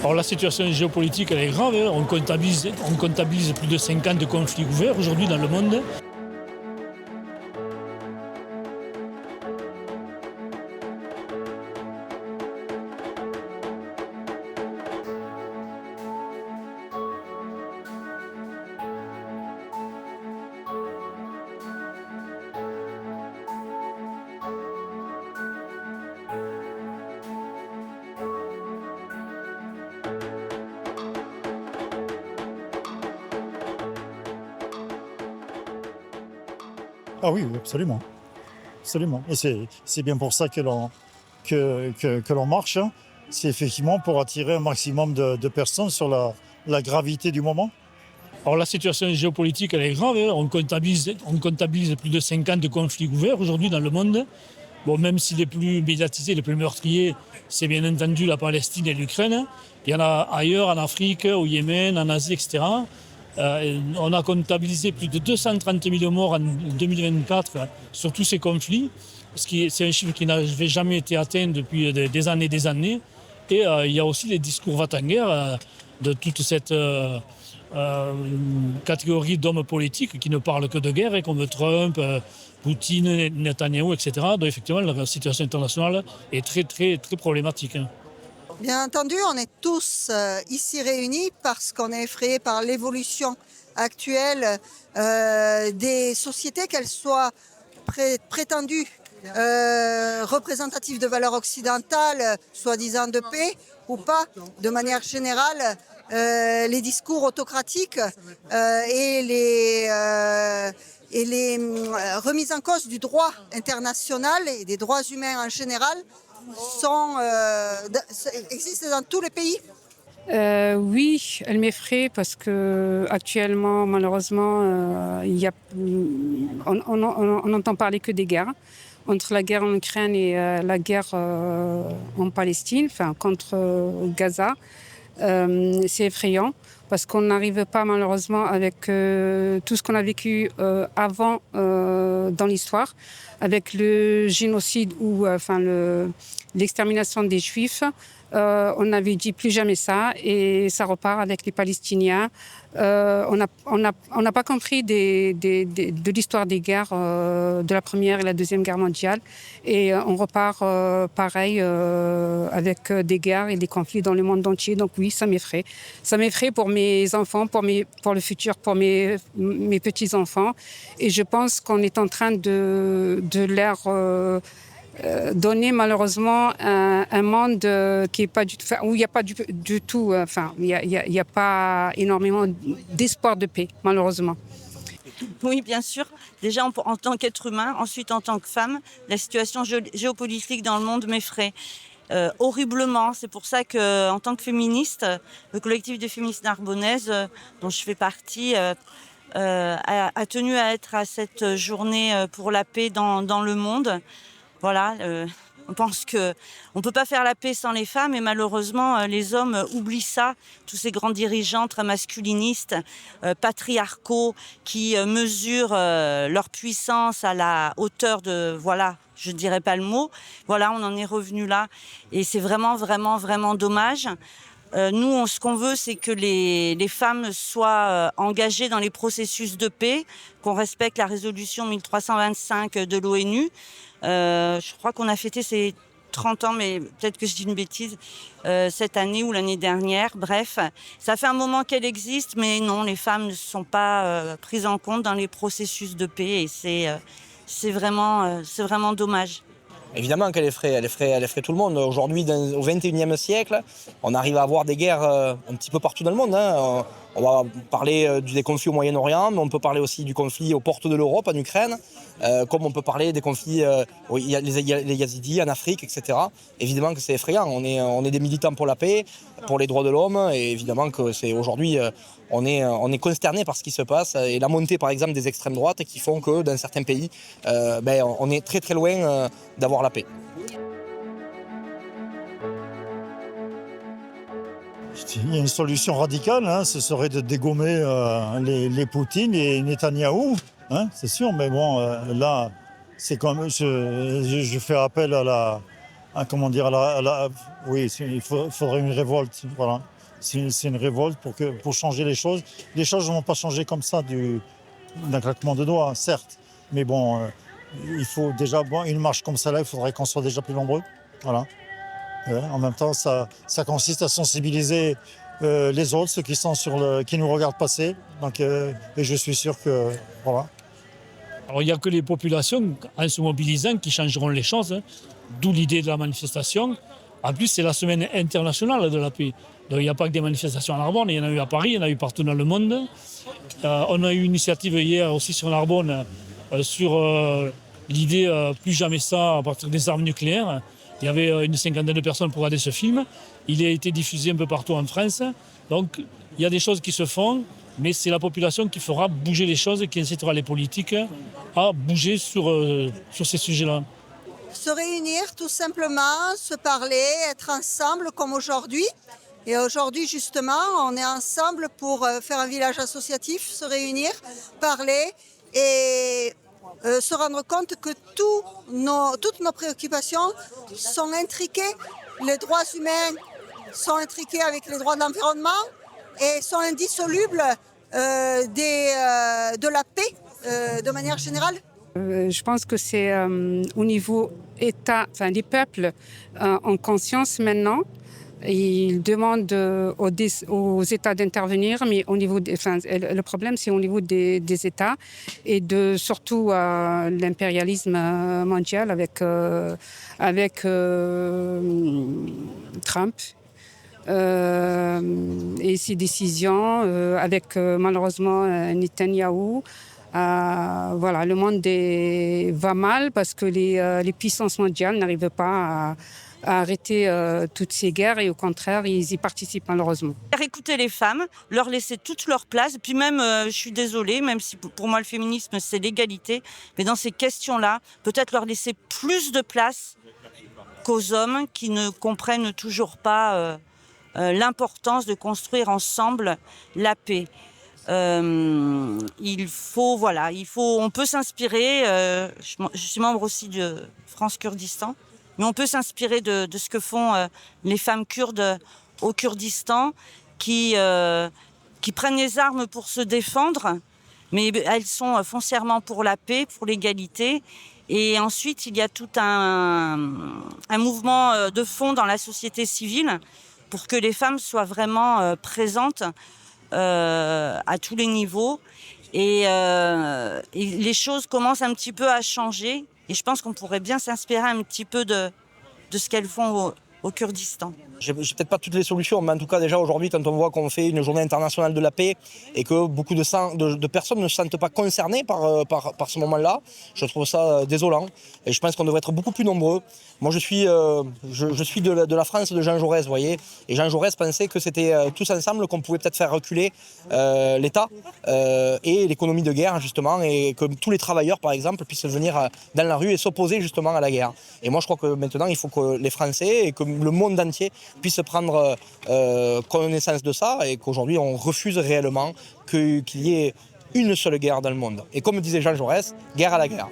Alors la situation géopolitique, elle est grave, hein. On comptabilise plus de 50 conflits ouverts aujourd'hui dans le monde. Ah oui, oui, absolument. Absolument. Et c'est bien pour ça que l'on marche, hein. C'est effectivement pour attirer un maximum de personnes sur la gravité du moment. Alors la situation géopolitique, elle est grave, hein. On comptabilise plus de 50 conflits ouverts aujourd'hui dans le monde. Bon, même si les plus médiatisés, les plus meurtriers, c'est bien entendu la Palestine et l'Ukraine. Il y en a ailleurs, en Afrique, au Yémen, en Asie, etc. On a comptabilisé plus de 230 000 morts en 2024 sur tous ces conflits, c'est un chiffre qui n'avait jamais été atteint depuis des années et des années. Et il y a aussi les discours va-t-en-guerre de toute cette catégorie d'hommes politiques qui ne parlent que de guerre, comme Trump, Poutine, Netanyahou, etc. Donc effectivement, la situation internationale est très, très, très problématique, hein. Bien entendu, on est tous ici réunis parce qu'on est effrayés par l'évolution actuelle des sociétés, qu'elles soient prétendues représentatives de valeurs occidentales, soi-disant de paix, ou pas. De manière générale, les discours autocratiques et les remises en cause du droit international et des droits humains en général existent dans tous les pays. Oui, elle m'effraie parce que actuellement, malheureusement, on n'entend parler que des guerres. Entre la guerre en Ukraine et la guerre en Palestine, enfin contre Gaza, c'est effrayant parce qu'on n'arrive pas malheureusement avec tout ce qu'on a vécu avant dans l'histoire, avec le génocide ou l'extermination des Juifs. On avait dit plus jamais ça et ça repart avec les Palestiniens. On n'a pas compris de l'histoire des guerres de la Première et la Deuxième Guerre mondiale et on repart pareil avec des guerres et des conflits dans le monde entier. Donc oui, ça m'effraie. Ça m'effraie pour mes enfants, pour le futur, pour mes petits-enfants. Et je pense qu'on est en train de leur donner malheureusement un monde qui est pas du tout, où il n'y a pas du tout, il y a pas énormément d'espoir de paix malheureusement. Oui, bien sûr. Déjà en tant qu'être humain, ensuite en tant que femme, la situation géopolitique dans le monde m'effraie horriblement. C'est pour ça que, en tant que féministe, le collectif des féministes narbonnaises, dont je fais partie, a tenu à être à cette journée pour la paix dans le monde. Voilà, on pense qu'on ne peut pas faire la paix sans les femmes et malheureusement, les hommes oublient ça. Tous ces grands dirigeants très masculinistes, patriarcaux, qui mesurent leur puissance à la hauteur de, voilà, je ne dirais pas le mot. Voilà, on en est revenu là et c'est vraiment, vraiment, vraiment dommage. Nous, ce qu'on veut, c'est que les femmes soient engagées dans les processus de paix, qu'on respecte la résolution 1325 de l'ONU. Je crois qu'on a fêté ses 30 ans, mais peut-être que je dis une bêtise, cette année ou l'année dernière. Bref, ça fait un moment qu'elle existe, mais non, les femmes ne sont pas prises en compte dans les processus de paix et c'est vraiment dommage. Évidemment qu'elle effraie tout le monde. Aujourd'hui, au XXIe siècle, on arrive à avoir des guerres un petit peu partout dans le monde, hein. On va parler des conflits au Moyen-Orient, mais on peut parler aussi du conflit aux portes de l'Europe, en Ukraine, comme on peut parler des conflits, il y a les Yazidis en Afrique, etc. Évidemment que c'est effrayant. On est des militants pour la paix, pour les droits de l'homme, et évidemment que c'est aujourd'hui, on est consterné par ce qui se passe et la montée, par exemple, des extrêmes droites qui font que dans certains pays, on est très très loin d'avoir la paix. Il y a une solution radicale, hein, ce serait de dégommer les Poutine et Netanyahou, hein, c'est sûr, mais bon, là, c'est comme je fais appel à comment dire, oui, il faudrait une révolte, voilà. C'est une révolte pour changer les choses. Les choses ne vont pas changer comme ça d'un claquement de doigts, certes. Mais bon, il faut déjà, une marche comme ça là, il faudrait qu'on soit déjà plus nombreux. Voilà. En même temps, ça consiste à sensibiliser les autres, ceux qui nous regardent passer. Donc, et je suis sûr que, voilà. Alors il n'y a que les populations, en se mobilisant, qui changeront les choses, hein. D'où l'idée de la manifestation. En plus, c'est la semaine internationale de la paix. Donc il n'y a pas que des manifestations à Narbonne, il y en a eu à Paris, il y en a eu partout dans le monde. On a eu une initiative hier aussi sur Narbonne sur l'idée plus jamais ça à partir des armes nucléaires. Il y avait une cinquantaine de personnes pour regarder ce film. Il a été diffusé un peu partout en France. Donc il y a des choses qui se font, mais c'est la population qui fera bouger les choses, qui incitera les politiques à bouger sur ces sujets-là. Se réunir tout simplement, se parler, être ensemble comme aujourd'hui. Et aujourd'hui justement, on est ensemble pour faire un village associatif, se réunir, parler et se rendre compte que toutes nos préoccupations sont intriquées. Les droits humains sont intriqués avec les droits de l'environnement et sont indissolubles de la paix de manière générale. Je pense que c'est au niveau État, enfin les peuples en conscience maintenant. Ils demandent aux États d'intervenir, mais le problème c'est au niveau des États et surtout l'impérialisme mondial avec Trump. Et ses décisions avec malheureusement Netanyahou. Voilà, le monde va mal parce que les puissances mondiales n'arrivent pas à arrêter toutes ces guerres et au contraire, ils y participent malheureusement. Écouter les femmes, leur laisser toute leur place, et puis même, je suis désolée, même si pour moi le féminisme c'est l'égalité, mais dans ces questions-là, peut-être leur laisser plus de place qu'aux hommes qui ne comprennent toujours pas l'importance de construire ensemble la paix. On peut s'inspirer, je suis membre aussi de France Kurdistan, mais on peut s'inspirer de ce que font les femmes kurdes au Kurdistan qui prennent les armes pour se défendre, mais elles sont foncièrement pour la paix, pour l'égalité. Et ensuite, il y a tout un mouvement de fond dans la société civile pour que les femmes soient vraiment présentes à tous les niveaux. Et les choses commencent un petit peu à changer. Et je pense qu'on pourrait bien s'inspirer un petit peu de ce qu'elles font au Kurdistan. J'ai peut-être pas toutes les solutions, mais en tout cas déjà aujourd'hui quand on voit qu'on fait une journée internationale de la paix et que beaucoup de personnes ne se sentent pas concernées par ce moment-là, je trouve ça désolant et je pense qu'on devrait être beaucoup plus nombreux. Moi je suis de la France de Jean Jaurès, vous voyez, et Jean Jaurès pensait que c'était tous ensemble qu'on pouvait peut-être faire reculer l'État et l'économie de guerre justement, et que tous les travailleurs par exemple puissent venir dans la rue et s'opposer justement à la guerre. Et moi je crois que maintenant il faut que les Français et que le monde entier puisse prendre connaissance de ça et qu'aujourd'hui on refuse réellement qu'il y ait une seule guerre dans le monde. Et comme disait Jean Jaurès, guerre à la guerre.